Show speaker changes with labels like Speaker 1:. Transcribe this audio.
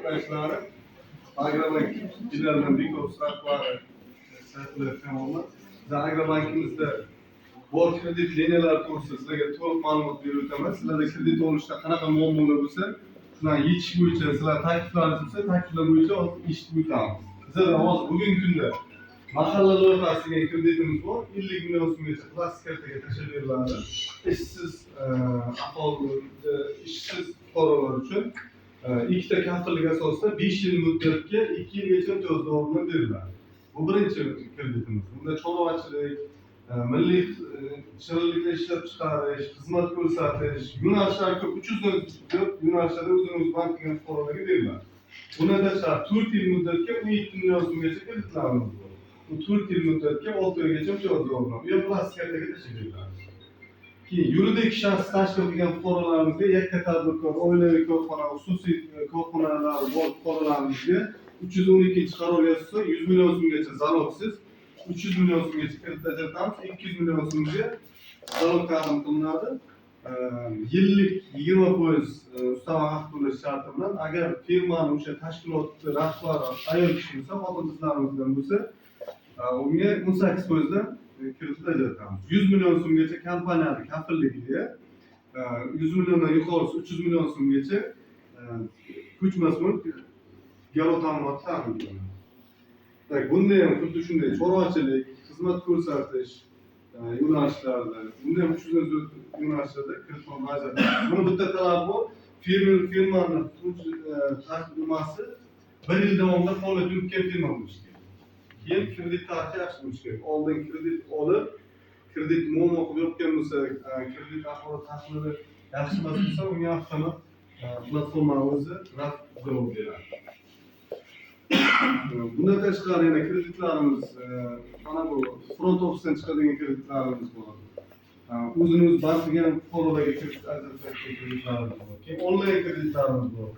Speaker 1: arkadaşlar. Agrobank ileriden bir konusak var. Sayfaları tamamla. Agrobankimizde bol kredit liniyalar to'g'risida sizlarga to'liq ma'lumot berib o'taman. Sizlarda kredit olishda qanaqa muammolar bo'lsa, shularni yechish bo'yicha, sizlar takliflaringiz bo'lsa, takliflar bo'yicha eshitib o'tamiz. Bizda hozir bugungi kunda mahalla loyihasi degan kreditimiz bor. 50 million so'mgacha plastik kartaga tashlab beriladi. Ishsiz aholi, ishsiz fuqarolar uchun ikkita kafillik asosida 5 yil muddatga 2 yilgacha imtiyoz dorini beriladi. Bu birinchi kreditimiz. Bunda chorvachilik, milliy shirinliklar ishlab chiqarish, xizmat ko'rsatish, yo'nalishlar ko'p, 304 yo'nalishlarda o'zimiz bank degan fuqarolarga beriladi. Bunda shart 4 yil muddatga 17 million so'mgacha kreditlarimiz bor. Bu 4 yil muddatga 6 oygacha imtiyoz dorini. Bu ham plastik kartaga tashlab beriladi. Keyin yuridik shaxs tashkil qilgan fuqarolarimizga yakka tadbirkor, oilaviy korxona, xususiy korxonalar bor fuqarolarimizga 312-qaror asosida 100 million so'mgacha zalogsiz 300 million so'mgacha kredit ajratamiz, 200 million so'mga zalog taqdim qilinadi. Yillik 20% ustama haq to'lash sharti bilan agar firmani o'sha tashkilotni rahbari ayol kishi bo'lsa, xotin-qizlarimizdan bo'lsa, unga 18% dan kredit ajratamiz. 100 million so'mgacha kompaniyani kafilligiga, 100 milliondan yuqorisi 300 million so'mgacha ko'chmas mulk garov ta'minoti ta'min qilinadi. Bunda ham xuddi shunday chorvachilik, xizmat ko'rsatish yo'nalishlarida, bunda ham 304 yo'nalishlarda kredit ajratamiz. Buni bitta talabi bor. Firmani tashkilotchisi 1 yil davomida faoliyat yuritgan firma bo'lishi kerak. Keyin kredit tarixi yaxshi bo'lishi kerak. Oldin kredit olib, kredit muammo qilib yotgan bo'lsa, kredit ahvoli tahlili yaxshi emas bo'lsa, unga avtomat platforma o'zi rad javob beradi. Bundan tashqari yana kreditlarimiz, mana bu front ofisdan chiqadigan kreditlarimiz bor. O'zimiz bank degan fuqarolarga kredit ajratadigan kreditlarimiz bor. Keyin onlayn kreditlarimiz bor.